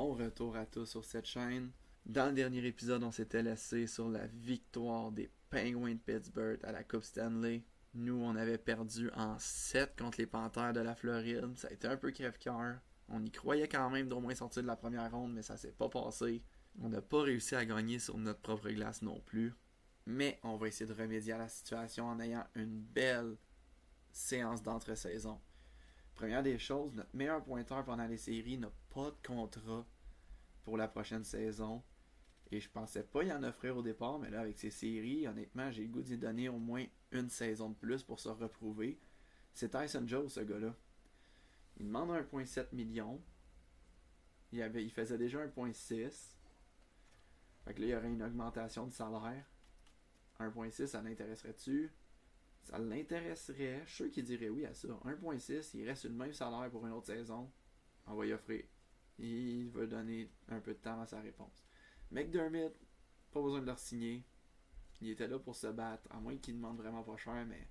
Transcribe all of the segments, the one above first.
Bon retour à tous sur cette chaîne. Dans le dernier épisode, on s'était laissé sur la victoire des Penguins de Pittsburgh à la Coupe Stanley. Nous, on avait perdu en 7 contre les Panthères de la Floride. Ça a été un peu crève-cœur. On y croyait quand même d'au moins sortir de la première ronde, mais ça s'est pas passé. On n'a pas réussi à gagner sur notre propre glace non plus. Mais on va essayer de remédier à la situation en ayant une belle séance d'entre-saison. Première des choses, notre meilleur pointeur pendant les séries n'a pas de contrat pour la prochaine saison. Et je pensais pas y en offrir au départ, mais là, avec ces séries, honnêtement, j'ai le goût d'y donner au moins une saison de plus pour se reprouver. C'est Tyson Joe, ce gars-là. Il demande 1,7 million. Il faisait déjà 1,6. Fait que là, il y aurait une augmentation de salaire. 1,6, ça l'intéresserait-tu? Ça l'intéresserait. Je suis sûr qu'il dirait oui à ça. 1,6, il reste le même salaire pour une autre saison. On va y offrir. Il va donner un peu de temps à sa réponse. McDermott, pas besoin de le signer. Il était là pour se battre, à moins qu'il demande vraiment pas cher, mais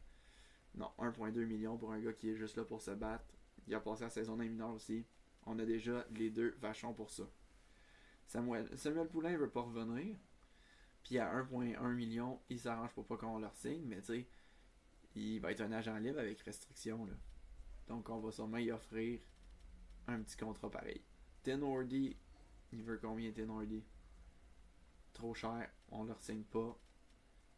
non, 1,2 million pour un gars qui est juste là pour se battre. Il a passé la saison d'un mineur aussi. On a déjà les deux vachons pour ça. Samuel Poulain veut pas revenir. Puis à 1,1 million, il s'arrange pour pas qu'on leur signe, mais tu sais, il va être un agent libre avec restriction, là. Donc on va sûrement y offrir un petit contrat pareil. Tenordi, il veut combien Tenordi? Trop cher, on leur signe pas.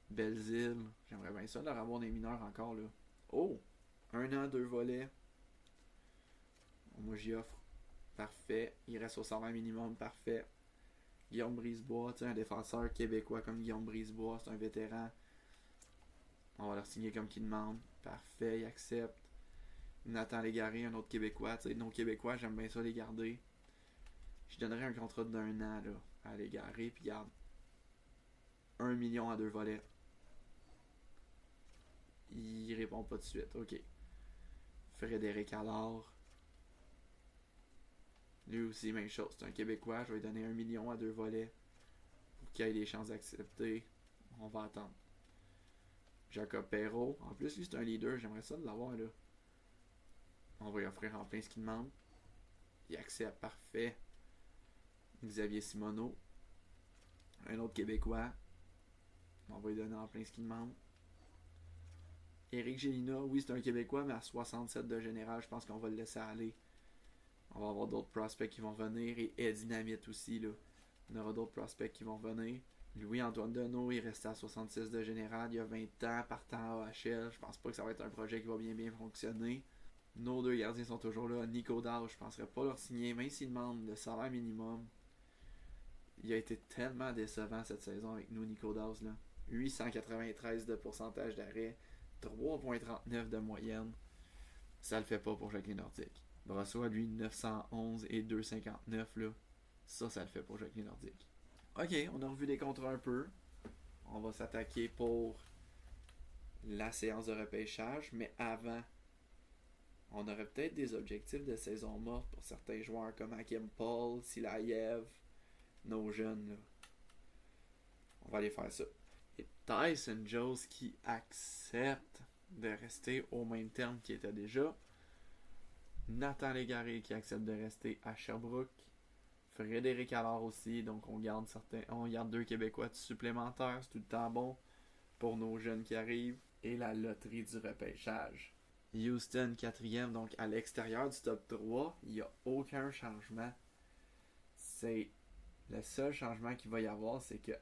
Belzile, j'aimerais bien ça leur avoir des mineurs encore là. Oh! 1 an, 2 volets. Moi j'y offre. Parfait. Il reste au salaire minimum, parfait. Guillaume Brisebois, tu sais, un défenseur québécois comme Guillaume Brisebois, c'est un vétéran. On va leur signer comme qu'il demande. Parfait, il accepte. Nathan Légaré, un autre Québécois. Tu sais, nos Québécois, j'aime bien ça les garder. Je donnerais un contrat d'1 an là, à Légaré, puis garde 1 million à 2 volets. Il répond pas de suite. Ok. Frédéric Allard. Lui aussi, même chose. C'est un Québécois. Je vais lui donner 1 million à 2 volets. Pour qu'il ait des chances d'accepter. On va attendre. Jacob Perrault. En plus, lui, c'est un leader. J'aimerais ça de l'avoir là. On va lui offrir en plein ce qu'il demande. Il accepte. Parfait. Xavier Simoneau. Un autre Québécois. On va lui donner en plein ce qu'il demande. Éric Gélina, oui, c'est un Québécois, mais à 67 de général, je pense qu'on va le laisser aller. On va avoir d'autres prospects qui vont venir. Et Ed Dynamite aussi, là. On aura d'autres prospects qui vont venir. Louis-Antoine Deneau, il restait à 66 de général. Il y a 20 ans, partant à AHL. Je pense pas que ça va être un projet qui va bien fonctionner. Nos deux gardiens sont toujours là. Nico Dao, je penserais pas leur signer, même s'ils demandent le salaire minimum. Il a été tellement décevant cette saison avec nous, Nico Dao, là. 893 de pourcentage d'arrêt. 3,39 de moyenne. Ça le fait pas pour Jacqueline Nordique. Brossois, lui, 911 et 2,59 là. Ça le fait pour Jacqueline Nordique. Ok, on a revu les contrats un peu. On va s'attaquer pour la séance de repêchage, mais avant, on aurait peut-être des objectifs de saison morte pour certains joueurs comme Hakim Paul, Silayev, nos jeunes là. On va aller faire ça. Et Tyson Jones qui accepte de rester au même terme qu'il était déjà. Nathan Légaré qui accepte de rester à Sherbrooke. Frédéric Allard aussi. Donc on garde 2 Québécois supplémentaires. C'est tout le temps bon pour nos jeunes qui arrivent. Et la loterie du repêchage. Houston 4e, donc à l'extérieur du top 3. Il n'y a aucun changement. C'est le seul changement qu'il va y avoir, c'est que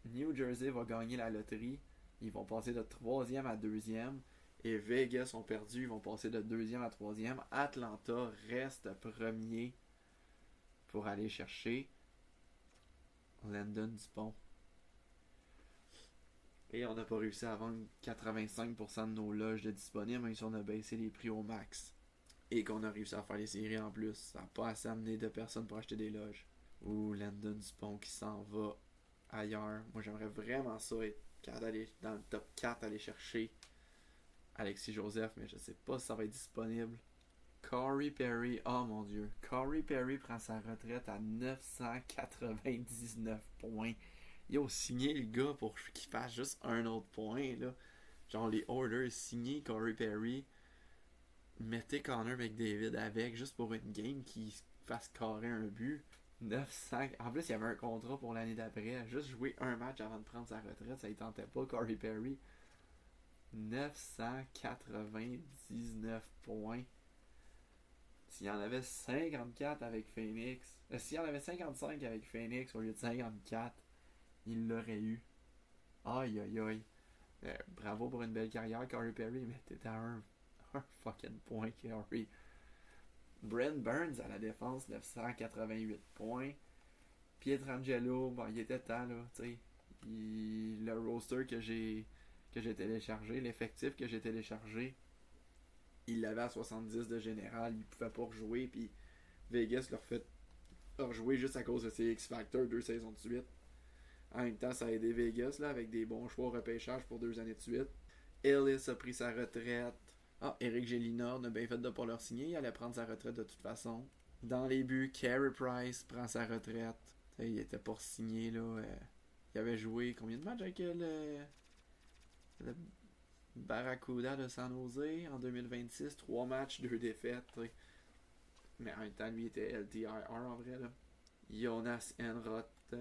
New Jersey va gagner la loterie. Ils vont passer de 3e à 2e. Et Vegas ont perdu. Ils vont passer de 2e à 3e. Atlanta reste premier pour aller chercher Landon Dupont. Et on n'a pas réussi à vendre 85% de nos loges de disponibles, même si on a baissé les prix au max. Et qu'on a réussi à faire les séries en plus. Ça n'a pas assez amené de personnes pour acheter des loges. Ou Landon Dupont qui s'en va ailleurs. Moi, j'aimerais vraiment ça être capable d'aller dans le top 4, aller chercher Alexis Joseph, mais je sais pas si ça va être disponible. Corey Perry, oh mon dieu. Corey Perry prend sa retraite à 999 points. Ils ont signé le gars pour qu'il fasse juste un autre point, là. Genre les orders, signez Corey Perry. Mettez Connor McDavid avec, juste pour une game qui fasse carrer un but. 900. En plus, il y avait un contrat pour l'année d'après. Juste jouer un match avant de prendre sa retraite, ça ne tentait pas, Corey Perry. 999 points. S'il y en avait 54 avec Phoenix, s'il y en avait 55 avec Phoenix au lieu de 54, il l'aurait eu. Aïe aïe aïe. Bravo pour une belle carrière, Corey Perry, mais t'étais à un fucking point, Corey. Brent Burns à la défense, 988 points. Pietrangelo, bon, il était temps, là, tu sais. Le roster que j'ai téléchargé, l'effectif que j'ai téléchargé, il l'avait à 70 de général, il pouvait pas rejouer, puis Vegas leur fait rejouer juste à cause de ses X-Factor 2 saisons de suite. En même temps, ça a aidé Vegas là, avec des bons choix au repêchage pour 2 années de suite. Ellis a pris sa retraite. Eric Gélina, on a bien fait de ne pas leur signer, il allait prendre sa retraite de toute façon. Dans les buts, Carey Price prend sa retraite. T'sais, il était pour signer là. Il avait joué combien de matchs avec le Barracuda de San Jose en 2026, 3 matchs, 2 défaites. T'sais. Mais en même temps, lui était LTIR en vrai. Là. Jonas Enroth,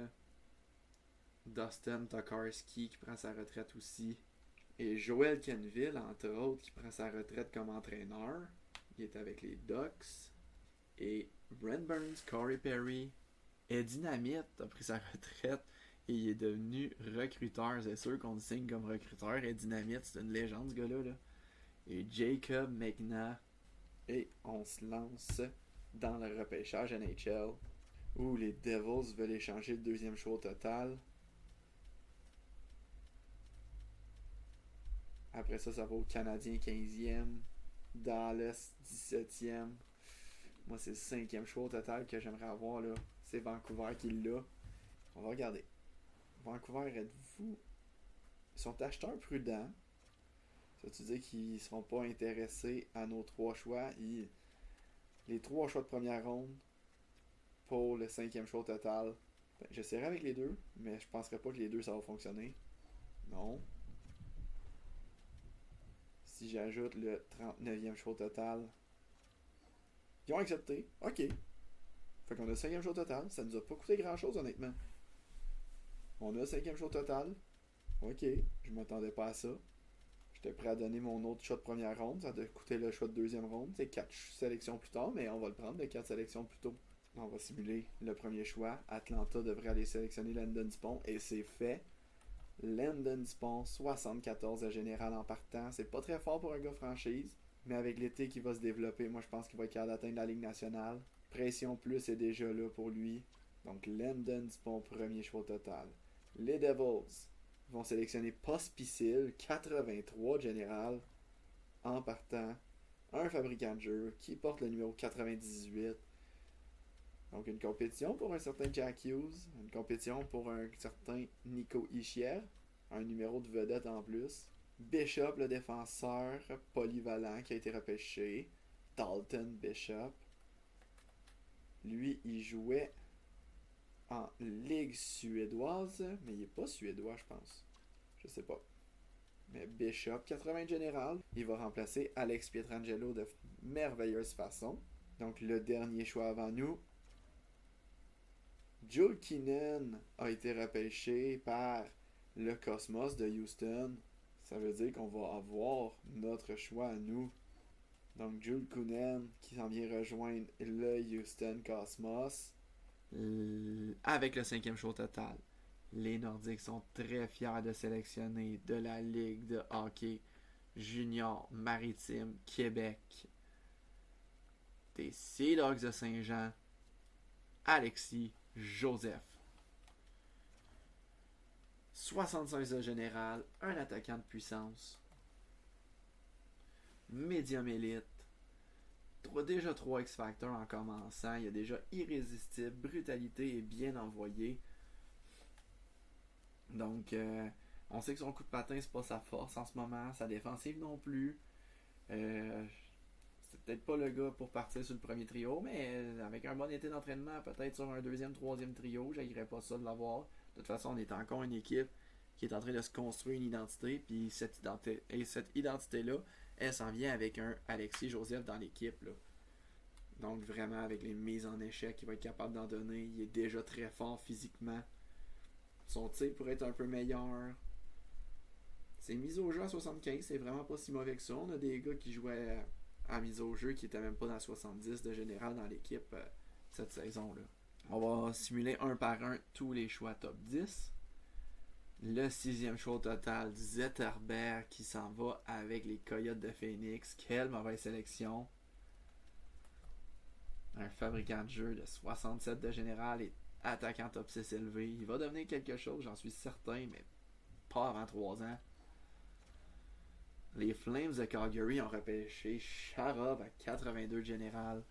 Dustin Tokarski qui prend sa retraite aussi. Et Joel Kenville, entre autres, qui prend sa retraite comme entraîneur. Il est avec les Ducks. Et Brent Burns, Corey Perry, et Dynamite a pris sa retraite et il est devenu recruteur. C'est sûr qu'on le signe comme recruteur. Et Dynamite, c'est une légende ce gars-là. Là. Et Jacob McNabb. Et on se lance dans le repêchage NHL où les Devils veulent échanger le deuxième choix au total. Après ça, ça va au Canadien 15e. Dallas 17e. Moi, c'est le 5e choix au total que j'aimerais avoir. Là. C'est Vancouver qui l'a. On va regarder. Vancouver, êtes-vous... Ils sont acheteurs prudents. Ça veut dire qu'ils ne seront pas intéressés à nos 3 choix. Les 3 choix de première ronde pour le 5e choix au total. J'essaierai avec les 2, mais je ne penserais pas que les 2 ça va fonctionner. Non. Si j'ajoute le 39e choix au total, ils ont accepté. Ok. Fait qu'on a le 5e choix au total. Ça nous a pas coûté grand chose, honnêtement. On a le 5e choix au total. Ok. Je m'attendais pas à ça. J'étais prêt à donner mon autre choix de première ronde. Ça a coûté le choix de deuxième ronde. C'est 4 sélections plus tard, mais on va le prendre de 4 sélections plus tôt. On va simuler le premier choix. Atlanta devrait aller sélectionner Landon Dupont. Et c'est fait. Landon Dupont, 74 de général en partant. C'est pas très fort pour un gars franchise. Mais avec l'été qui va se développer, moi je pense qu'il va être capable d'atteindre la Ligue nationale. Pression plus est déjà là pour lui. Donc Landon Dupont, premier choix total. Les Devils vont sélectionner Pospisil, 83 de général en partant. Un fabricant de jeu qui porte le numéro 98. Donc une compétition pour un certain Jack Hughes, une compétition pour un certain Nico Hischier, un numéro de vedette en plus. Bishop, le défenseur polyvalent qui a été repêché. Dalton Bishop. Lui, il jouait en Ligue suédoise, mais il n'est pas suédois, je pense. Je sais pas. Mais Bishop, 80 général, il va remplacer Alex Pietrangelo de merveilleuse façon. Donc le dernier choix avant nous. Joel Kinnan a été repêché par le Cosmos de Houston. Ça veut dire qu'on va avoir notre choix à nous. Donc Joel Kinnan qui s'en vient rejoindre le Houston Cosmos. Avec le 5e choix total. Les Nordiques sont très fiers de sélectionner de la Ligue de hockey junior maritime Québec des Sea Dogs de Saint-Jean, Alexis Joseph. 76 de général, un attaquant de puissance, médium élite, déjà 3 X-Factor en commençant, il y a déjà irrésistible, brutalité et bien envoyé. Donc, on sait que son coup de patin, c'est pas sa force en ce moment, sa défensive non plus. C'est peut-être pas le gars pour partir sur le premier trio, mais avec un bon été d'entraînement, peut-être sur un deuxième, troisième trio, j'aillerais pas ça de l'avoir. De toute façon, on est encore une équipe qui est en train de se construire une identité, puis cette identité-là, elle s'en vient avec un Alexis Joseph dans l'équipe. Là. Donc vraiment avec les mises en échec, il va être capable d'en donner. Il est déjà très fort physiquement. Son tir pourrait être un peu meilleur. C'est mise au jeu à 75, c'est vraiment pas si mauvais que ça. On a des gars qui jouaient à mise au jeu qui étaient même pas dans 70 de général dans l'équipe cette saison-là. On va simuler un par un tous les choix top 10. Le 6e choix au total, Zetterberg qui s'en va avec les Coyotes de Phoenix. Quelle mauvaise sélection. Un fabricant de jeu de 67 de général et attaquant top 6 élevé. Il va devenir quelque chose, j'en suis certain, mais pas avant 3 ans. Les Flames de Calgary ont repêché Sharov à 82 de général.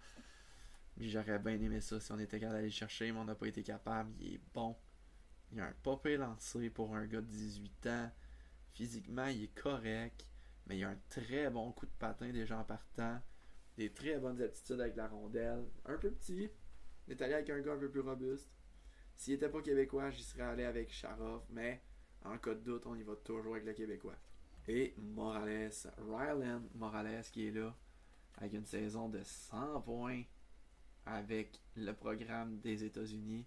J'aurais bien aimé ça si on était capable d'aller le chercher, mais on n'a pas été capable. Il est bon. Il a un popé lancé pour un gars de 18 ans. Physiquement, il est correct, mais il a un très bon coup de patin déjà en partant. Des très bonnes aptitudes avec la rondelle. Un peu petit. Il est allé avec un gars un peu plus robuste. S'il n'était pas québécois, j'y serais allé avec Sharov, mais en cas de doute, on y va toujours avec le québécois. Et Morales, Rylan Morales qui est là, avec une saison de 100 points avec le programme des États-Unis.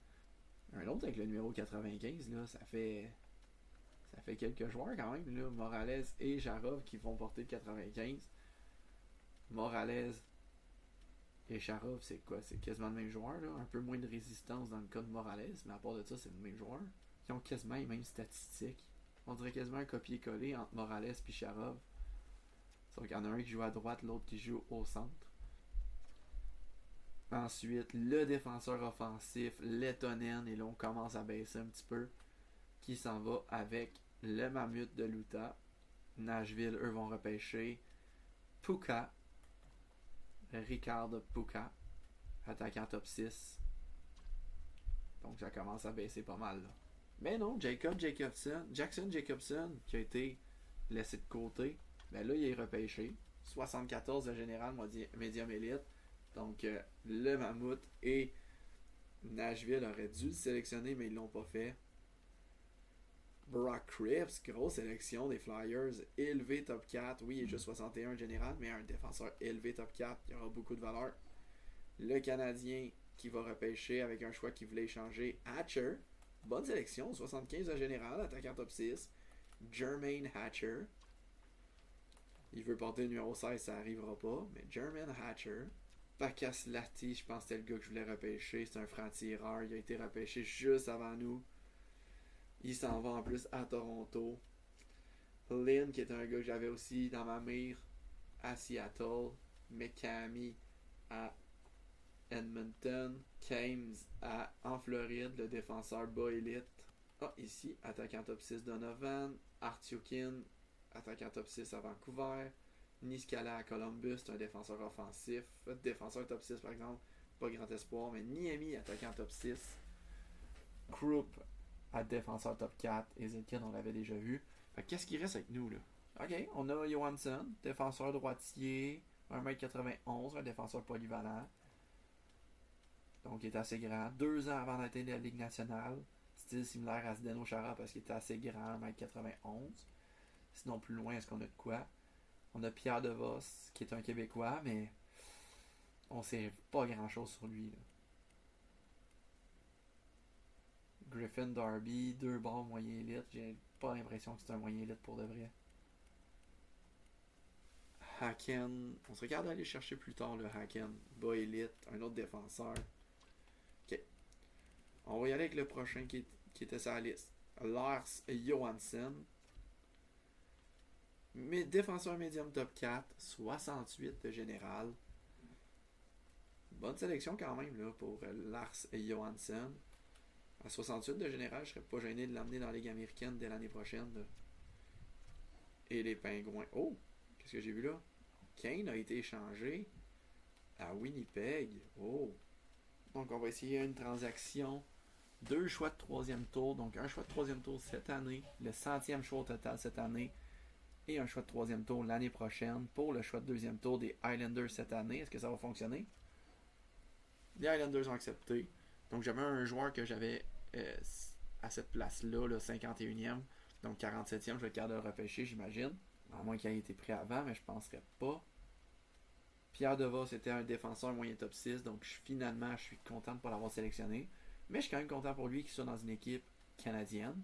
Un autre avec le numéro 95, là, ça fait quelques joueurs quand même, là. Morales et Sharov qui vont porter le 95. Morales et Sharov, c'est quoi? C'est quasiment le même joueur, là. Un peu moins de résistance dans le cas de Morales, mais à part de ça, c'est le même joueur. Ils ont quasiment les mêmes statistiques. On dirait quasiment un copier-coller entre Morales et Sharov. Sauf qu'il y en a un qui joue à droite, l'autre qui joue au centre. Ensuite, le défenseur offensif, Lettonen, et là on commence à baisser un petit peu, qui s'en va avec le Mammut de l'Utah. Nashville, eux, vont repêcher Puka, Ricardo Puka, attaquant top 6. Donc ça commence à baisser pas mal là. Mais non, Jackson Jacobson, qui a été laissé de côté, ben là il est repêché. 74 de général médium élite. Donc le Mammouth et Nashville auraient dû le sélectionner, mais ils l'ont pas fait. Brock Cripps, grosse sélection des Flyers, élevé top 4. Oui, il est juste 61 en général, mais un défenseur élevé top 4, il aura beaucoup de valeur. Le Canadien qui va repêcher avec un choix qu'il voulait échanger, Hatcher. Bonne sélection, 75 en général, attaquant top 6. Jermaine Hatcher. Il veut porter le numéro 16, ça arrivera pas, mais Jermaine Hatcher. Pakas Lati, je pense que c'était le gars que je voulais repêcher. C'est un franc-tireur. Il a été repêché juste avant nous. Il s'en va en plus à Toronto. Lynn, qui est un gars que j'avais aussi dans ma mire à Seattle. McCamey à Edmonton. Kames en Floride, le défenseur bas élite. Ah, ici, attaquant top 6 Donovan. Artyukin, attaquant top 6 à Vancouver. Niskala à Columbus, c'est un défenseur offensif. Défenseur top 6 par exemple, pas grand espoir, mais Niemi, attaquant top 6. Krupp à défenseur top 4. Ezekiel, on l'avait déjà vu. Fait qu'est-ce qui reste avec nous là? Ok, on a Johansson, défenseur droitier, 1m91, un défenseur polyvalent. Donc il est assez grand. 2 ans avant d'atteindre la Ligue nationale. Style similaire à Zdeno Chara parce qu'il était assez grand, 1m91. Sinon plus loin, est-ce qu'on a de quoi? On a Pierre DeVos, qui est un Québécois, mais on sait pas grand-chose sur lui. Là. Griffin Darby, 2 bords moyen élite. J'ai pas l'impression que c'est un moyen élite pour de vrai. Haken, on se regarde aller chercher plus tard le Haken. Bas élite, un autre défenseur. Ok. On va y aller avec le prochain qui était sur la liste. Lars Johansson. Mais défenseur médium top 4, 68 de général. Bonne sélection quand même là, pour Lars Johansson. À 68 de général, je serais pas gêné de l'amener dans la Ligue américaine dès l'année prochaine. Là. Et les Pingouins. Oh! Qu'est-ce que j'ai vu là? Kane a été échangé à Winnipeg. Oh! Donc on va essayer une transaction. 2 choix de 3e tour. Donc un choix de 3e tour cette année. Le 100e choix au total cette année. Et un choix de 3e tour l'année prochaine pour le choix de 2e tour des Islanders cette année. Est-ce que ça va fonctionner? Les Islanders ont accepté. Donc j'avais un joueur que j'avais à cette place-là, le 51e. Donc 47e, je vais être capable de le repêcher, j'imagine. À moins qu'il ait été pris avant, mais je ne penserais pas. Pierre DeVos était un défenseur moyen top 6, donc finalement, je suis content de ne pas l'avoir sélectionné. Mais je suis quand même content pour lui qu'il soit dans une équipe canadienne,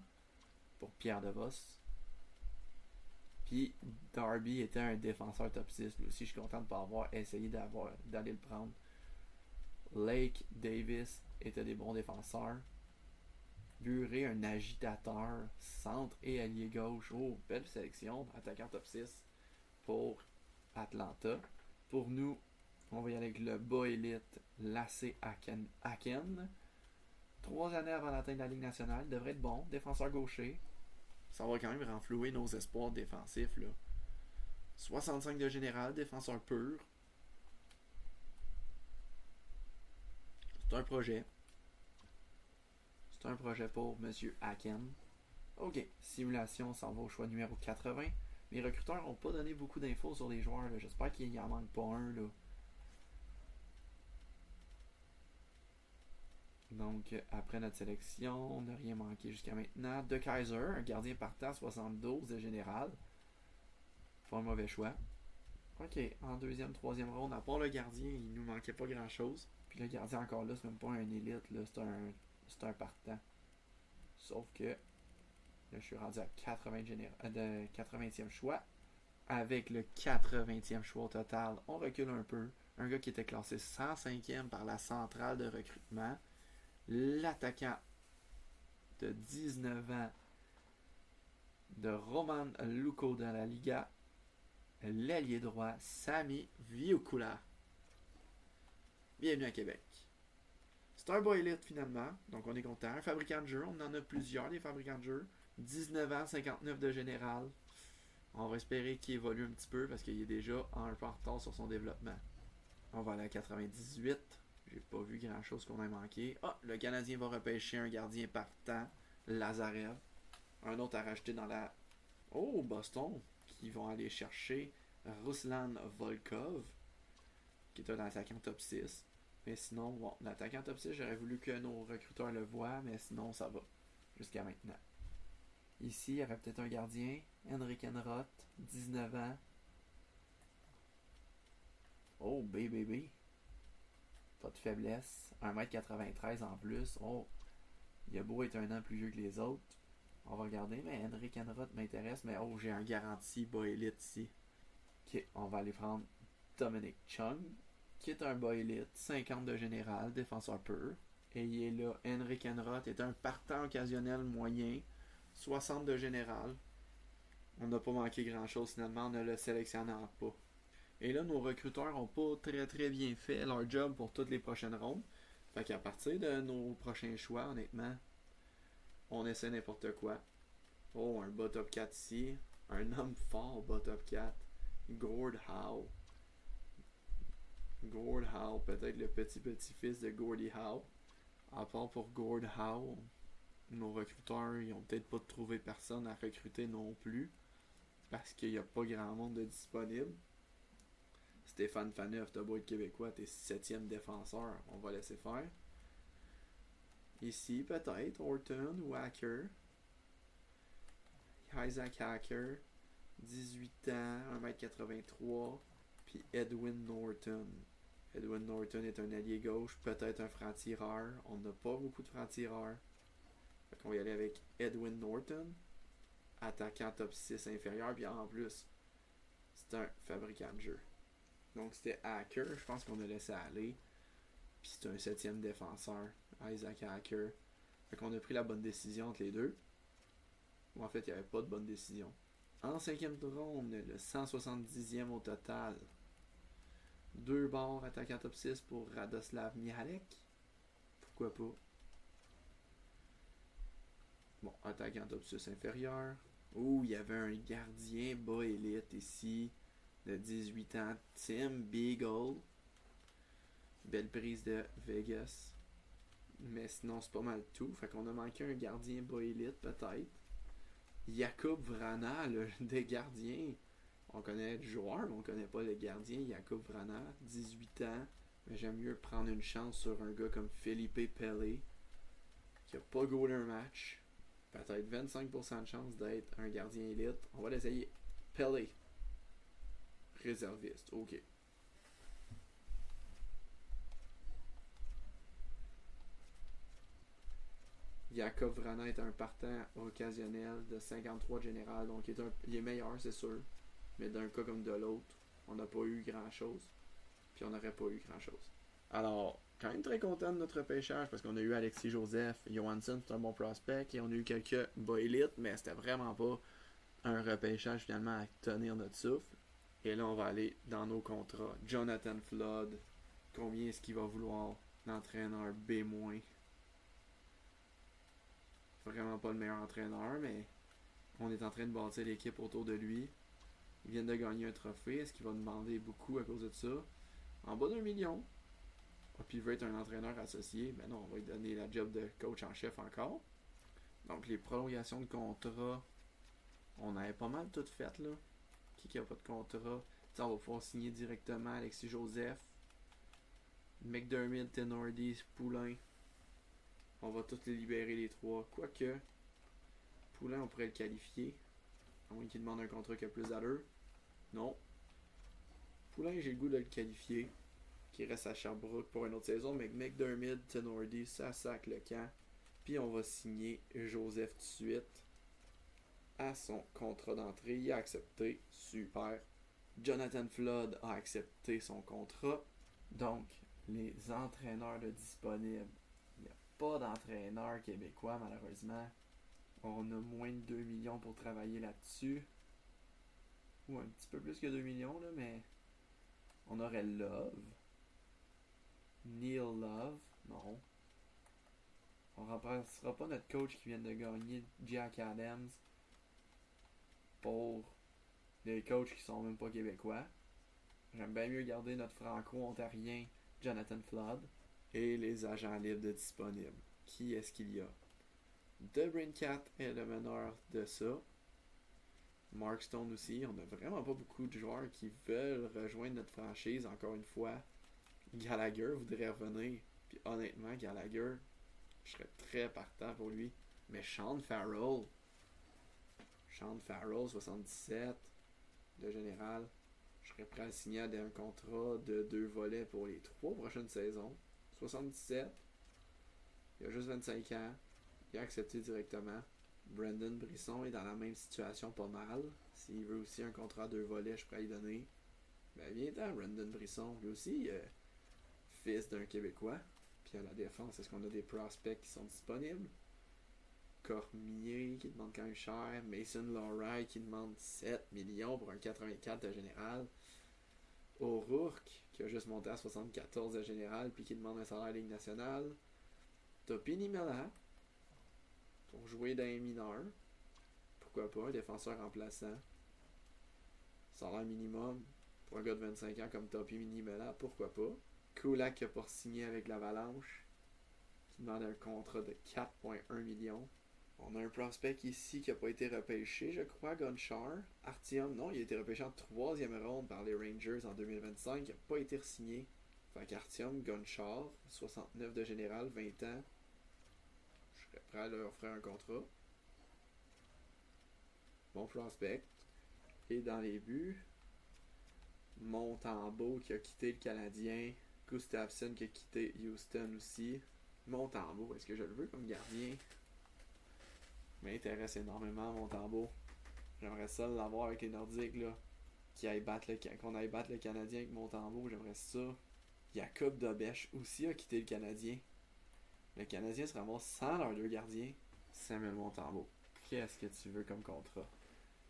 pour Pierre DeVos. Puis Darby était un défenseur top 6. Lui aussi, je suis content de ne pas avoir essayé d'aller le prendre. Lake, Davis étaient des bons défenseurs. Buré, un agitateur, centre et allié gauche. Oh, belle sélection, attaquant top 6 pour Atlanta. Pour nous, on va y aller avec le bas élite Lassé Aken. 3 années avant d'atteindre la Ligue nationale, il devrait être bon, défenseur gaucher. Ça va quand même renflouer nos espoirs défensifs, là. 65 de général, défenseur pur. C'est un projet. C'est un projet pour M. Aken. Ok, simulation, ça va au choix numéro 80. Mes recruteurs n'ont pas donné beaucoup d'infos sur les joueurs, là. J'espère qu'il n'y en manque pas un, là. Donc, après notre sélection, on n'a rien manqué jusqu'à maintenant. De Kaiser, un gardien partant, 72 de général. Pas un mauvais choix. Ok, en deuxième, troisième ronde, à part le gardien, il nous manquait pas grand chose. Puis le gardien encore là, c'est même pas un élite, là, c'est un partant. Sauf que là, je suis rendu à 80e choix. Avec le 80e choix au total, on recule un peu. Un gars qui était classé 105e par la centrale de recrutement. L'attaquant de 19 ans de Roman Luko dans la Liga. L'ailier droit Sami Viukula. Bienvenue à Québec. C'est un boy elite finalement, donc on est content. Un fabricant de jeux, on en a plusieurs des fabricants de jeux. 19 ans, 59 de général. On va espérer qu'il évolue un petit peu parce qu'il est déjà un peu en retard sur son développement. On va aller à 98. J'ai pas vu grand chose qu'on ait manqué. Ah, le Canadien va repêcher un gardien partant, Lazarev. Un autre à rajouter dans la... Oh, Boston, qui vont aller chercher Ruslan Volkov, qui est un attaquant top 6. Mais sinon, bon, l'attaquant top 6, j'aurais voulu que nos recruteurs le voient, mais sinon, ça va. Jusqu'à maintenant. Ici, il y aurait peut-être un gardien, Henrik Enroth, 19 ans. Oh, BBB. Pas de faiblesse. 1m93 en plus. Oh, il a beau être un an plus vieux que les autres. On va regarder, mais Henrik Enroth m'intéresse. Mais oh, j'ai un garantie bas élite ici. Ok, on va aller prendre Dominic Chung, qui est un bas élite, 50 de général, défenseur pur. Et il est là. Henrik Enroth est un partant occasionnel moyen, 60 de général. On n'a pas manqué grand chose finalement, on ne le sélectionnant pas. Et là, nos recruteurs n'ont pas très bien fait leur job pour toutes les prochaines rondes. Fait qu'à partir de nos prochains choix, honnêtement, on essaie n'importe quoi. Oh, un bas top 4 ici. Un homme fort bas top 4. Gord Howe. Gord Howe, peut-être le petit-petit-fils de Gordie Howe. À part pour Gord Howe, nos recruteurs, ils ont peut-être pas trouvé personne à recruter non plus. Parce qu'il n'y a pas grand monde de disponible. Stéphane Faneuf, t'as beau être québécois, t'es 7e défenseur, on va laisser faire. Ici, peut-être, Horton ou Hacker. Isaac Hacker, 18 ans, 1m83, puis Edwin Norton. Edwin Norton est un allié gauche, peut-être un franc-tireur. On n'a pas beaucoup de francs-tireurs. Fait qu'on va y aller avec Edwin Norton, attaquant top 6 inférieur, puis en plus, c'est un fabricant de jeu. Donc c'était Hacker, je pense qu'on a laissé aller. Puis c'est un 7e défenseur, Isaac Hacker. Fait qu'on a pris la bonne décision entre les deux. Ou en fait, il n'y avait pas de bonne décision. En 5e ronde, le 170e au total. 2 bords attaquant top 6 pour Radoslav Mihalek. Pourquoi pas? Bon, attaquant top 6 inférieur. Oh, il y avait un gardien bas élite ici. De 18 ans, Tim Beagle. Belle prise de Vegas. Mais sinon, c'est pas mal tout. Fait qu'on a manqué un gardien bas élite, peut-être. Jakub Vrana, le des gardiens. On connaît le joueur, mais on connaît pas le gardien. Jakub Vrana, 18 ans. Mais j'aime mieux prendre une chance sur un gars comme Felipe Pelle, qui a pas goalé un match. Peut-être 25% de chance d'être un gardien élite. On va l'essayer. Pelle. Réserviste, ok. Jakob Vrana est un partant occasionnel de 53 général, donc il est meilleur, c'est sûr. Mais d'un cas comme de l'autre, on n'a pas eu grand-chose. Puis on n'aurait pas eu grand-chose. Alors, quand même très content de notre repêchage parce qu'on a eu Alexis Joseph, Johansson, c'est un bon prospect, et on a eu quelques bas élites, mais c'était vraiment pas un repêchage finalement à tenir notre souffle. Et là, on va aller dans nos contrats. Jonathan Flood, combien est-ce qu'il va vouloir l'entraîneur B-? Vraiment pas le meilleur entraîneur, mais on est en train de bâtir l'équipe autour de lui. Ils viennent de gagner un trophée. Est-ce qu'il va demander beaucoup à cause de ça? En bas d'1 million. Puis il veut être un entraîneur associé. Ben non, on va lui donner la job de coach en chef encore. Donc les prolongations de contrat, on avait pas mal toutes faites là. Qui a pas de contrat? T'sais, on va pouvoir signer directement Alexis Joseph, McDermott, Tenordi, Poulain. On va tous les libérer les trois. Quoique, Poulain, on pourrait le qualifier. À moins qu'il demande un contrat qui a plus d'allure. Non. Poulain, j'ai le goût de le qualifier. Qui reste à Sherbrooke pour une autre saison. Mais McDermott, Tenordi, ça sac le camp. Puis on va signer Joseph tout de suite à son contrat d'entrée. Il a accepté. Super. Jonathan Flood a accepté son contrat. Donc, les entraîneurs de disponibles. Il n'y a pas d'entraîneur québécois, malheureusement. On a moins de 2 millions pour travailler là-dessus. Ou un petit peu plus que 2 millions, là, mais on aurait Love. Neil Love. Non. On ne remplacera pas notre coach qui vient de gagner, Jack Adams, pour des coachs qui sont même pas québécois. J'aime bien mieux garder notre franco-ontarien Jonathan Flood et les agents libres de disponibles. Qui est-ce qu'il y a? DeBrincat est le meneur de ça. Mark Stone aussi. On n'a vraiment pas beaucoup de joueurs qui veulent rejoindre notre franchise encore une fois. Gallagher voudrait revenir. Puis honnêtement, Gallagher, je serais très partant pour lui. Mais Sean Farrell, 77 de général. Je serais prêt à signer un contrat de 2 volets pour les 3 prochaines saisons. 77. Il a juste 25 ans. Il a accepté directement. Brandon Brisson est dans la même situation pas mal. S'il veut aussi un contrat 2 volets, je pourrais lui donner. Ben viens-t'en, Brandon Brisson. Lui aussi, fils d'un Québécois. Puis à la défense, est-ce qu'on a des prospects qui sont disponibles? Cormier qui demande quand même cher. Mason Lawry qui demande 7 millions pour un 84 de général. O'Rourke qui a juste monté à 74 de général puis qui demande un salaire Ligue nationale. Topini Mela pour jouer dans les mineurs. Pourquoi pas, un défenseur remplaçant. Salaire minimum pour un gars de 25 ans comme Topi Mela, pourquoi pas. Kulak qui a pas signé avec l'Avalanche, qui demande un contrat de 4,1 millions. On a un prospect ici qui n'a pas été repêché, je crois, Gonchar. Artyom, non, il a été repêché en 3e ronde par les Rangers en 2025. Il n'a pas été re-signé. Fait qu'Artyom, Gonchar, 69 de général, 20 ans. Je serais prêt à leur offrir un contrat. Bon prospect. Et dans les buts, Montembeault qui a quitté le Canadien. Gustafsson qui a quitté Houston aussi. Montembeault, est-ce que je le veux comme gardien? M'intéresse énormément Montembeault. J'aimerais ça l'avoir avec les Nordiques là. Qu'on aille battre le Canadien avec Montembeault, j'aimerais ça. Jacob Dobèche aussi a quitté le Canadien. Le Canadien se ramasse sans leurs 2 gardiens. Samuel Montembeault. Qu'est-ce que tu veux comme contrat?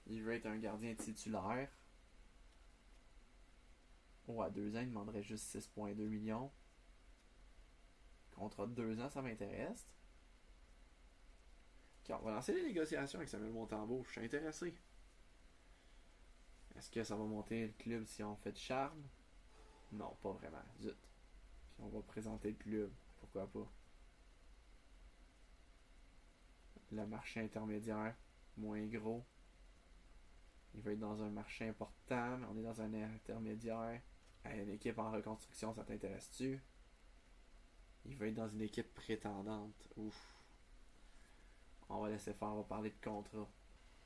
Il veut être un gardien titulaire. Oh, à 2 ans, il demanderait juste 6,2 millions. Contrat de 2 ans, ça m'intéresse. Okay, on va lancer les négociations avec Samuel Montembeault. Je suis intéressé. Est-ce que ça va monter le club si on fait de charme? Non, pas vraiment. Zut. Puis on va présenter le club. Pourquoi pas? Le marché intermédiaire, moins gros. Il veut être dans un marché important, mais on est dans un intermédiaire. Une équipe en reconstruction, ça t'intéresse-tu? Il veut être dans une équipe prétendante. Ouf. On va laisser faire, on va parler de contrat.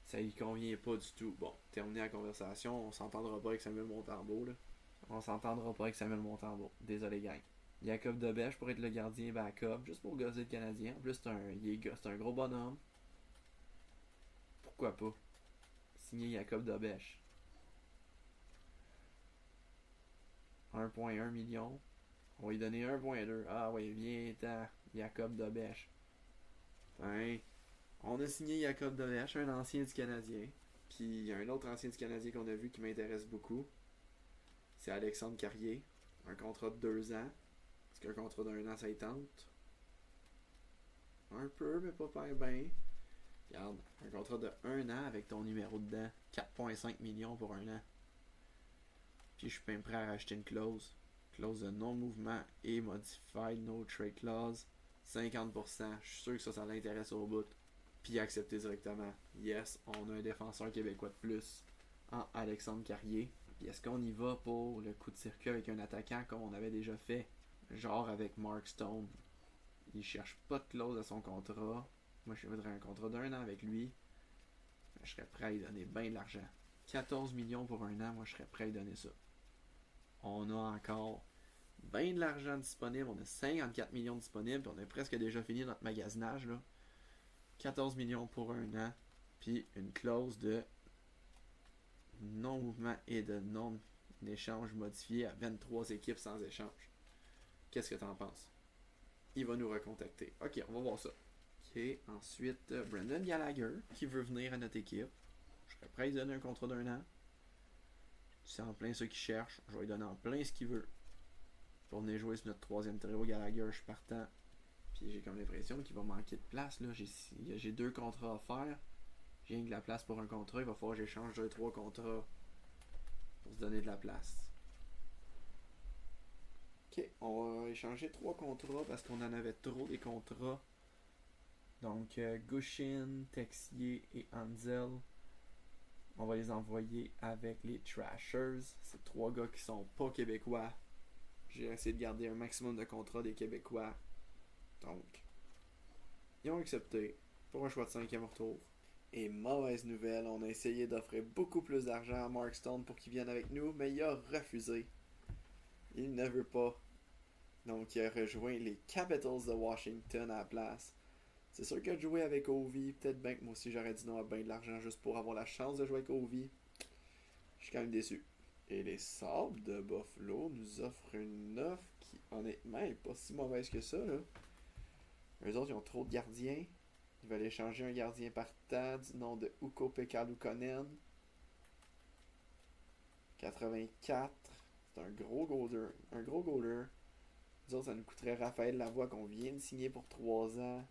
Ça lui convient pas du tout. Bon, terminé la conversation, on s'entendra pas avec Samuel Montembeault là. On s'entendra pas avec Samuel Montembeault. Désolé gang. Jacob Debesch pour être le gardien backup, juste pour gosser le Canadien. En plus, c'est un gros bonhomme. Pourquoi pas? Signer Jacob Debesch. 1,1 million. On va lui donner 1,2. Ah ouais, viens-t'en, Jacob Debesch. Enfin, on a signé Jacob Debesch, un ancien du Canadien. Puis il y a un autre ancien du Canadien qu'on a vu qui m'intéresse beaucoup. C'est Alexandre Carrier. Un contrat de 2 ans. Est-ce qu'un contrat d'1 an, ça y tente? Un peu, mais pas faire bien. Regarde, un contrat de 1 an avec ton numéro dedans. 4,5 millions pour 1 an. Puis je suis même prêt à racheter une clause. Clause de non-mouvement et modified no trade clause. 50%. Je suis sûr que ça l'intéresse au bout. Puis accepter directement. Yes, on a un défenseur québécois de plus en Alexandre Carrier. Puis est-ce qu'on y va pour le coup de circuit avec un attaquant comme on avait déjà fait? Genre avec Mark Stone. Il cherche pas de clause à son contrat. Moi, je voudrais un contrat d'1 an avec lui. Je serais prêt à lui donner bien de l'argent. 14 millions pour 1 an, moi, je serais prêt à lui donner ça. On a encore bien de l'argent disponible. On a 54 millions disponibles. On a presque déjà fini notre magasinage, là. 14 millions pour 1 an. Puis une clause de non-mouvement et de non-échange modifié à 23 équipes sans échange. Qu'est-ce que t'en penses? Il va nous recontacter. Ok, on va voir ça. Ok, ensuite, Brendan Gallagher, qui veut venir à notre équipe. Je serais prêt à lui donner un contrat d'1 an. C'est en plein ceux qui cherchent. Je vais lui donner en plein ce qu'il veut. Pour venir jouer sur notre 3e trio, Gallagher, je suis partant. Puis j'ai comme l'impression qu'il va manquer de place. Là. J'ai 2 contrats à faire. J'ai rien que la place pour un contrat. Il va falloir que j'échange 2-3 contrats pour se donner de la place. Ok, on va échanger 3 contrats parce qu'on en avait trop des contrats. Donc, Gushin, Texier et Ansel. On va les envoyer avec les Trashers. C'est 3 gars qui sont pas québécois. J'ai essayé de garder un maximum de contrats des Québécois. Donc, ils ont accepté pour un choix de 5e retour. Et mauvaise nouvelle, on a essayé d'offrir beaucoup plus d'argent à Mark Stone pour qu'il vienne avec nous, mais il a refusé. Il ne veut pas. Donc, il a rejoint les Capitals de Washington à la place. C'est sûr que de jouer avec Ovi, peut-être bien que moi aussi j'aurais dit non à bien de l'argent juste pour avoir la chance de jouer avec Ovi. Je suis quand même déçu. Et les Sabres de Buffalo nous offrent une offre qui honnêtement est pas si mauvaise que ça. Là. Eux autres ils ont trop de gardiens. Ils veulent échanger un gardien partant du nom de Ukko-Pekka Luukkonen. 84. C'est un gros goaler. Un gros goaler. Nous autres ça nous coûterait Raphaël Lavoie qu'on vient de signer pour 3 ans.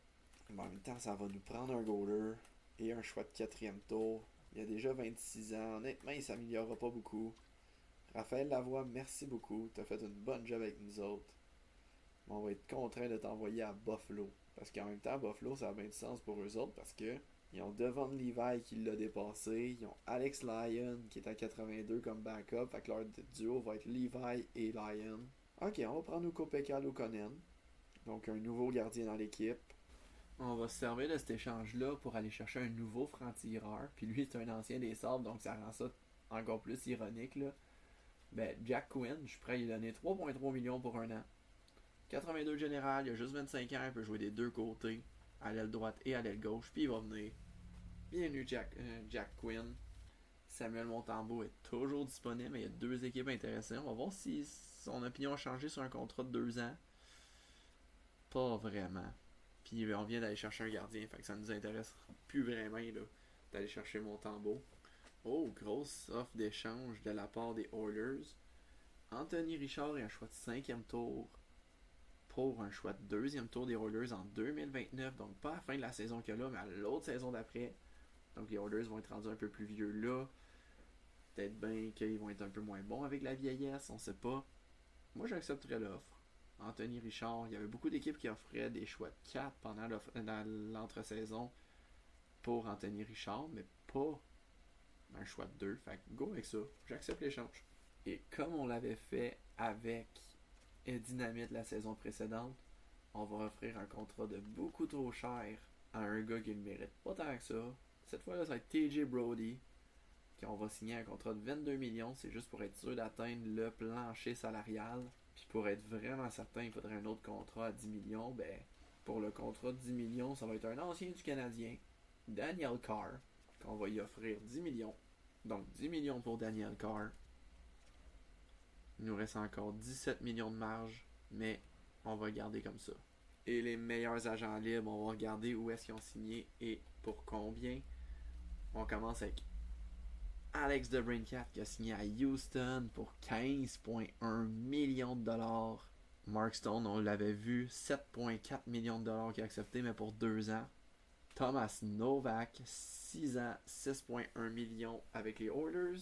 Mais en même temps, ça va nous prendre un goaler et un choix de 4e tour. Il a déjà 26 ans. Honnêtement, il s'améliorera pas beaucoup. Raphaël Lavoie, merci beaucoup. Tu as fait une bonne job avec nous autres. Mais on va être contraint de t'envoyer à Buffalo. Parce qu'en même temps, Buffalo, ça a bien du sens pour eux autres parce que ils ont Devon Levi qui l'a dépassé. Ils ont Alex Lyon qui est à 82 comme backup. Fait que leur duo va être Levi et Lyon. Ok, on va prendre Ukko-Pekka Luukkonen. Donc un nouveau gardien dans l'équipe. On va se servir de cet échange-là pour aller chercher un nouveau franc-tireur. Puis lui, c'est un ancien des Sabres, donc ça rend ça encore plus ironique. Là. Ben, Jack Quinn, je suis prêt à lui donner 3,3 millions pour 1 an. 82 général, il a juste 25 ans, il peut jouer des 2 côtés, à l'aile droite et à l'aile gauche, puis il va venir. Bienvenue Jack Quinn. Samuel Montembeault est toujours disponible, mais il y a 2 équipes intéressées. On va voir si son opinion a changé sur un contrat de 2 ans. Pas vraiment. Puis on vient d'aller chercher un gardien, fait que ça nous intéresse plus vraiment là, d'aller chercher Montembeault. Oh, grosse offre d'échange de la part des Oilers. Anthony Richard et un choix de 5e tour pour un choix de 2e tour des Oilers en 2029. Donc pas à la fin de la saison qu'il y a là, mais à l'autre saison d'après. Donc les Oilers vont être rendus un peu plus vieux là. Peut-être bien qu'ils vont être un peu moins bons avec la vieillesse, on sait pas. Moi j'accepterais l'offre. Anthony Richard, il y avait beaucoup d'équipes qui offraient des choix de 4 pendant l'entre-saison pour Anthony Richard, mais pas un choix de 2. Fait que go avec ça, j'accepte l'échange. Et comme on l'avait fait avec Dynamite la saison précédente, on va offrir un contrat de beaucoup trop cher à un gars qui ne mérite pas tant que ça. Cette fois-là, ça va être TJ Brody, qu'on va signer un contrat de 22 millions, c'est juste pour être sûr d'atteindre le plancher salarial. Puis pour être vraiment certain, il faudrait un autre contrat à 10 millions. Ben, pour le contrat de 10 millions, ça va être un ancien du Canadien, Daniel Carr, qu'on va y offrir 10 millions. Donc 10 millions pour Daniel Carr. Il nous reste encore 17 millions de marge, mais on va garder comme ça. Et les meilleurs agents libres, on va regarder où est-ce qu'ils ont signé et pour combien. On commence avec Alex DeBrincat qui a signé à Houston pour 15,1 millions de dollars. Mark Stone, on l'avait vu, 7,4 millions de dollars qu'il a accepté, mais pour 2 ans. Thomas Novak, 6 ans, 6,1 millions avec les Oilers.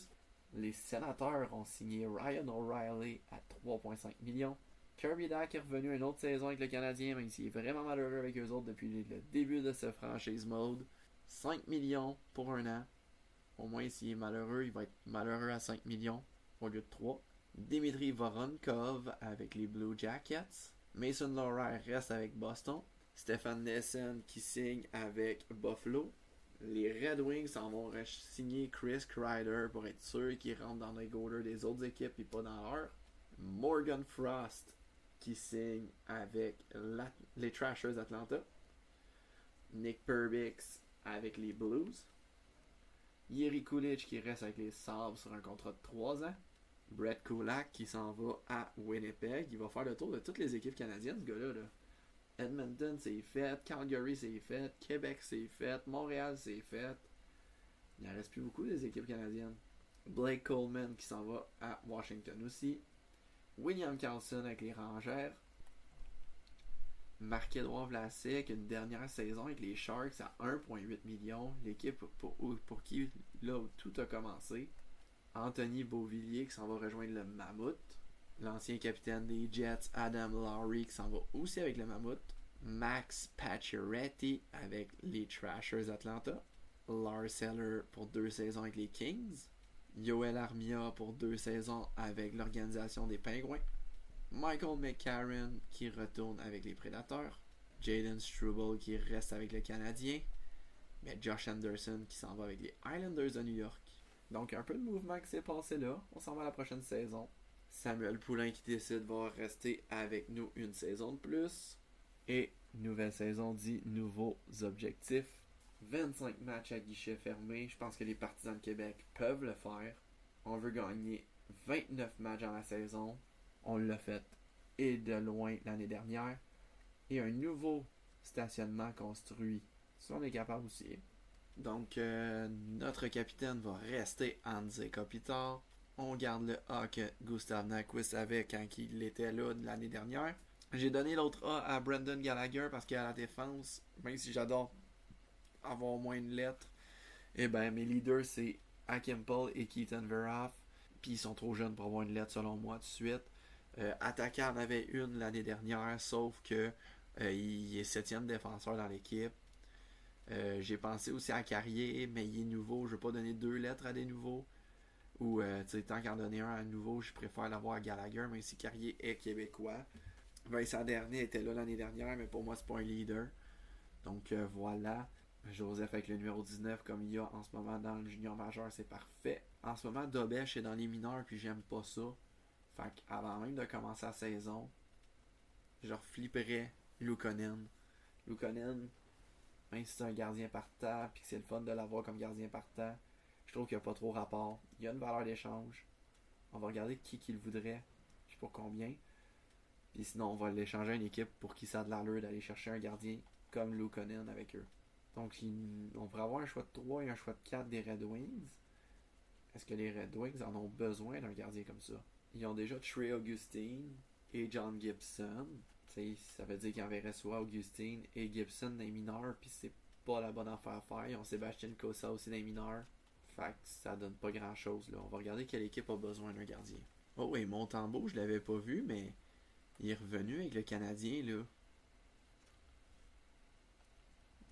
Les Sénateurs ont signé Ryan O'Reilly à 3,5 millions. Kirby Dach est revenu une autre saison avec le Canadien, même s'il est vraiment malheureux avec eux autres depuis le début de ce franchise mode. 5 millions pour 1 an. Au moins, s'il est malheureux, il va être malheureux à 5 millions au lieu de 3. Dimitri Voronkov avec les Blue Jackets. Mason Lohrei reste avec Boston. Stefan Nissen qui signe avec Buffalo. Les Red Wings s'en vont signer Chris Kreider pour être sûr qu'il rentre dans les goalers des autres équipes et pas dans leur. Morgan Frost qui signe avec les Trashers d'Atlanta. Nick Perbix avec les Blues. Jiri Kulich qui reste avec les Sabres sur un contrat de 3 ans. Brett Kulak qui s'en va à Winnipeg. Il va faire le tour de toutes les équipes canadiennes, ce gars-là. Edmonton, c'est fait. Calgary, c'est fait. Québec, c'est fait. Montréal, c'est fait. Il n'en reste plus beaucoup des équipes canadiennes. Blake Coleman qui s'en va à Washington aussi. William Karlsson avec les Rangers. Marc-Édouard Vlasic, une dernière saison avec les Sharks à 1,8 millions. L'équipe pour qui là tout a commencé. Anthony Beauvillier qui s'en va rejoindre le Mammouth. L'ancien capitaine des Jets, Adam Lowry, qui s'en va aussi avec le Mammouth. Max Pacioretty avec les Trashers Atlanta. Lars Eller pour 2 saisons avec les Kings. Yoel Armia pour 2 saisons avec l'organisation des Pingouins. Michael McCarron qui retourne avec les Prédateurs. Jaden Struble qui reste avec le Canadien. Mais Josh Anderson qui s'en va avec les Islanders de New York. Donc un peu de mouvement qui s'est passé là. On s'en va à la prochaine saison. Samuel Poulain qui décide va rester avec nous une saison de plus. Et nouvelle saison dit nouveaux objectifs. 25 matchs à guichet fermé. Je pense que les Partisans de Québec peuvent le faire. On veut gagner 29 matchs dans la saison. On l'a fait et de loin l'année dernière. Et un nouveau stationnement construit. Ça, on est capable aussi. Donc, notre capitaine va rester Handré Kopitar. On garde le A que Gustav Nyquist avait quand il était là l'année dernière. J'ai donné l'autre A à Brendan Gallagher parce qu'à la défense, même si j'adore avoir moins de lettres, eh ben mes leaders c'est Akim Paul et Keaton Verhoff. Puis ils sont trop jeunes pour avoir une lettre selon moi tout de suite. Attaquant en avait une l'année dernière, sauf que il est 7e défenseur dans l'équipe. J'ai pensé aussi à Carrier, mais il est nouveau. Je ne veux pas donner 2 lettres à des nouveaux. Ou tant qu'en donner un à nouveau, je préfère l'avoir à Gallagher, même si Carrier est québécois. Vincent Dernier était là l'année dernière, mais pour moi, c'est pas un leader. Donc voilà. Joseph avec le numéro 19, comme il y a en ce moment dans le junior majeur, c'est parfait. En ce moment, Dobèche est dans les mineurs, puis j'aime pas ça. Fait qu'avant même de commencer la saison, je reflipperais Luukkonen. Luukkonen, même si c'est un gardien partant, puis que c'est le fun de l'avoir comme gardien partant, je trouve qu'il n'y a pas trop rapport. Il y a une valeur d'échange. On va regarder qui le voudrait, je sais pas combien. Puis sinon, on va l'échanger à une équipe pour qui ça a de l'allure d'aller chercher un gardien comme Luukkonen avec eux. Donc, on pourrait avoir un choix de 3 et un choix de 4 des Red Wings. Est-ce que les Red Wings en ont besoin d'un gardien comme ça? Ils ont déjà Trey Augustine et John Gibson. T'sais, ça veut dire qu'ils enverraient soit Augustine et Gibson dans les mineurs, puis c'est pas la bonne affaire à faire. Ils ont Sébastien Cossa aussi dans les mineurs. Fait que ça donne pas grand chose là. On va regarder quelle équipe a besoin d'un gardien. Oh oui, Montembeault, je l'avais pas vu, mais il est revenu avec le Canadien là.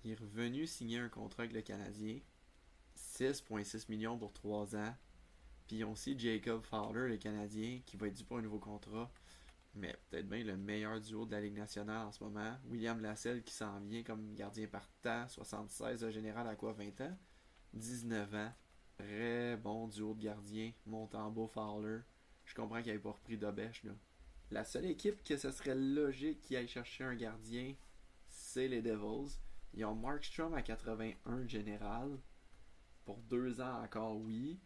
Il est revenu signer un contrat avec le Canadien. 6,6 millions pour 3 ans. Puis ils ont aussi Jacob Fowler, le Canadien, qui va être dû pour un nouveau contrat. Mais peut-être bien le meilleur duo de la Ligue nationale en ce moment. William Lassell qui s'en vient comme gardien partant. 76 de général à quoi 20 ans? 19 ans. Très bon duo de gardiens. Montembeault, Fowler. Je comprends qu'il n'avait pas repris Dobèche là. La seule équipe que ce serait logique qui aille chercher un gardien, c'est les Devils. Ils ont Markstrom à 81 général. Pour 2 ans encore, oui.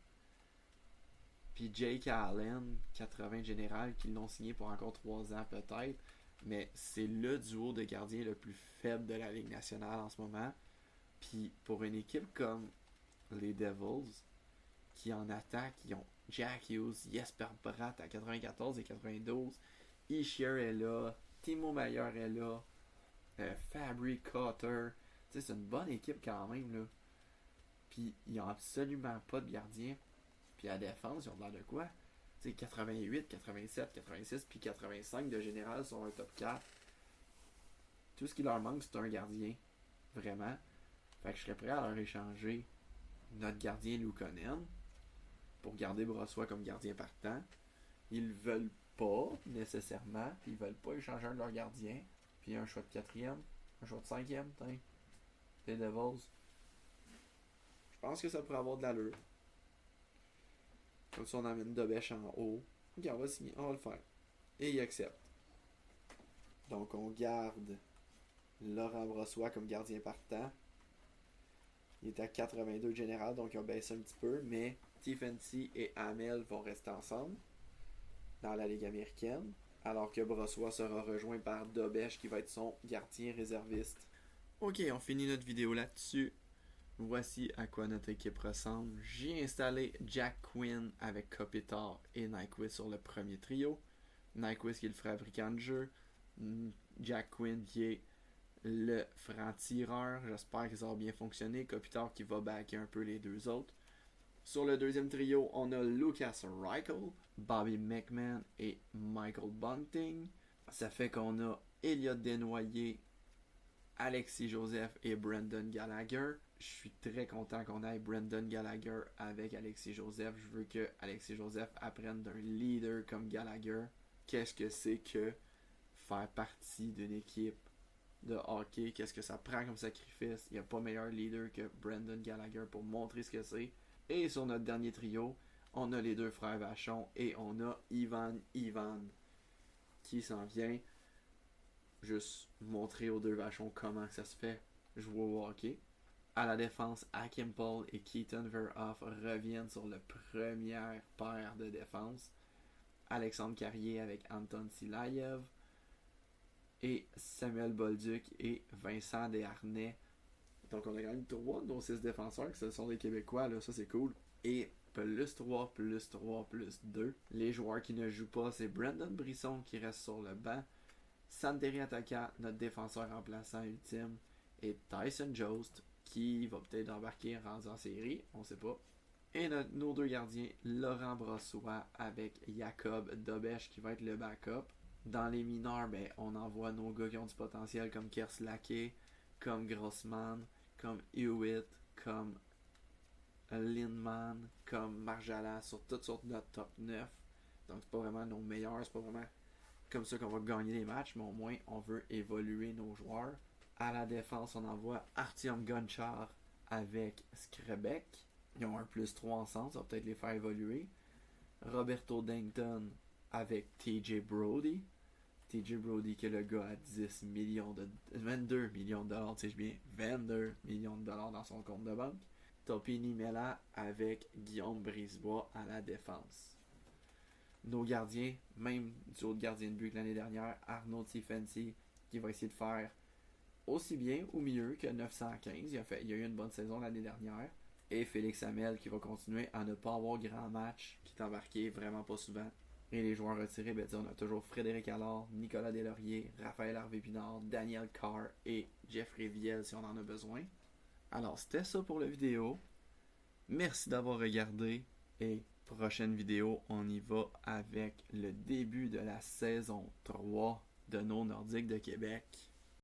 Puis Jake Allen, 80 général, qui l'ont signé pour encore 3 ans peut-être. Mais c'est le duo de gardiens le plus faible de la Ligue nationale en ce moment. Puis pour une équipe comme les Devils, qui en attaque, ils ont Jack Hughes, Jesper Bratt à 94 et 92. Ishier est là, Timo Meier est là, Fabry Cotter. Tu sais, c'est une bonne équipe quand même, là. Puis ils n'ont absolument pas de gardien. Puis à la défense, ils ont l'air de quoi? Tu sais, 88, 87, 86, puis 85 de général sont un top 4. Tout ce qui leur manque, c'est un gardien. Vraiment. Fait que je serais prêt à leur échanger notre gardien Luukkonen pour garder Brossoit comme gardien partant. Ils veulent pas nécessairement, puis ils veulent pas échanger un de leurs gardiens. Puis un choix de 4e, un choix de 5e, les Devils. Je pense que ça pourrait avoir de l'allure. Comme si on amène Dobèche en haut. Ok, on va signer, on va le faire. Et il accepte. Donc on garde Laurent Brossoit comme gardien partant. Il est à 82 général, donc il a baissé un petit peu, mais Tiefenty et Hamel vont rester ensemble dans la Ligue américaine, alors que Brossoit sera rejoint par Dobèche qui va être son gardien réserviste. Ok, on finit notre vidéo là-dessus. Voici à quoi notre équipe ressemble. J'ai installé Jack Quinn avec Kopitar et Nyquist sur le premier trio. Nyquist qui est le fabricant de jeu. Jack Quinn qui est le franc-tireur. J'espère que ça va bien fonctionner. Kopitar qui va backer un peu les deux autres. Sur le deuxième trio, on a Lucas Reichel, Bobby McMahon et Michael Bunting. Ça fait qu'on a Elliot Desnoyers, Alexis Joseph et Brendan Gallagher. Je suis très content qu'on ait Brendan Gallagher avec Alexis Joseph. Je veux que Alexis Joseph apprenne d'un leader comme Gallagher. Qu'est-ce que c'est que faire partie d'une équipe de hockey? Qu'est-ce que ça prend comme sacrifice? Il n'y a pas meilleur leader que Brendan Gallagher pour montrer ce que c'est. Et sur notre dernier trio, on a les deux frères Vachon et on a Ivan qui s'en vient juste montrer aux deux Vachons comment ça se fait jouer au hockey. À la défense, Akim Paul et Keaton Verhoff reviennent sur le premier paire de défense. Alexandre Carrier avec Anton Silayev et Samuel Bolduc et Vincent Desharnais. Donc on a quand même 3 de nos 6 défenseurs qui ce sont des Québécois, là, ça c'est cool. Et plus 3, plus 3, plus 2. Les joueurs qui ne jouent pas, c'est Brandon Brisson qui reste sur le banc. Santeri Ataka, notre défenseur remplaçant ultime. Et Tyson Jost, qui va peut-être embarquer rendu en série, on sait pas. Et nos deux gardiens, Laurent Brossoit avec Jacob Dobèche qui va être le backup. Dans les mineurs, on envoie nos gars qui ont du potentiel comme Kerslake, comme Grossman, comme Hewitt, comme Lindman, comme Marjala, sur notre top 9. Donc c'est pas vraiment nos meilleurs, c'est pas vraiment comme ça qu'on va gagner les matchs, mais au moins on veut évoluer nos joueurs. À la défense, on envoie Artyom Gonchar avec Skrebek. Ils ont un plus 3 ensemble, ça va peut-être les faire évoluer. Roberto Dankton avec TJ Brody. TJ Brody qui est le gars à 22 millions de dollars, tu sais bien, 22 millions de dollars dans son compte de banque. Topini Mela avec Guillaume Brisebois à la défense. Nos gardiens, même du autre gardien de but que l'année dernière, Arnaud Tiefenty, qui va essayer de faire aussi bien ou mieux que 915. Il a eu une bonne saison l'année dernière. Et Félix Hamel qui va continuer à ne pas avoir grand match, qui est embarqué vraiment pas souvent. Et les joueurs retirés, on a toujours Frédéric Allard, Nicolas Deslauriers, Raphaël Harvey-Pinard, Daniel Carr et Jeffrey Viel si on en a besoin. Alors c'était ça pour la vidéo. Merci d'avoir regardé et prochaine vidéo, on y va avec le début de la saison 3 de nos Nordiques de Québec.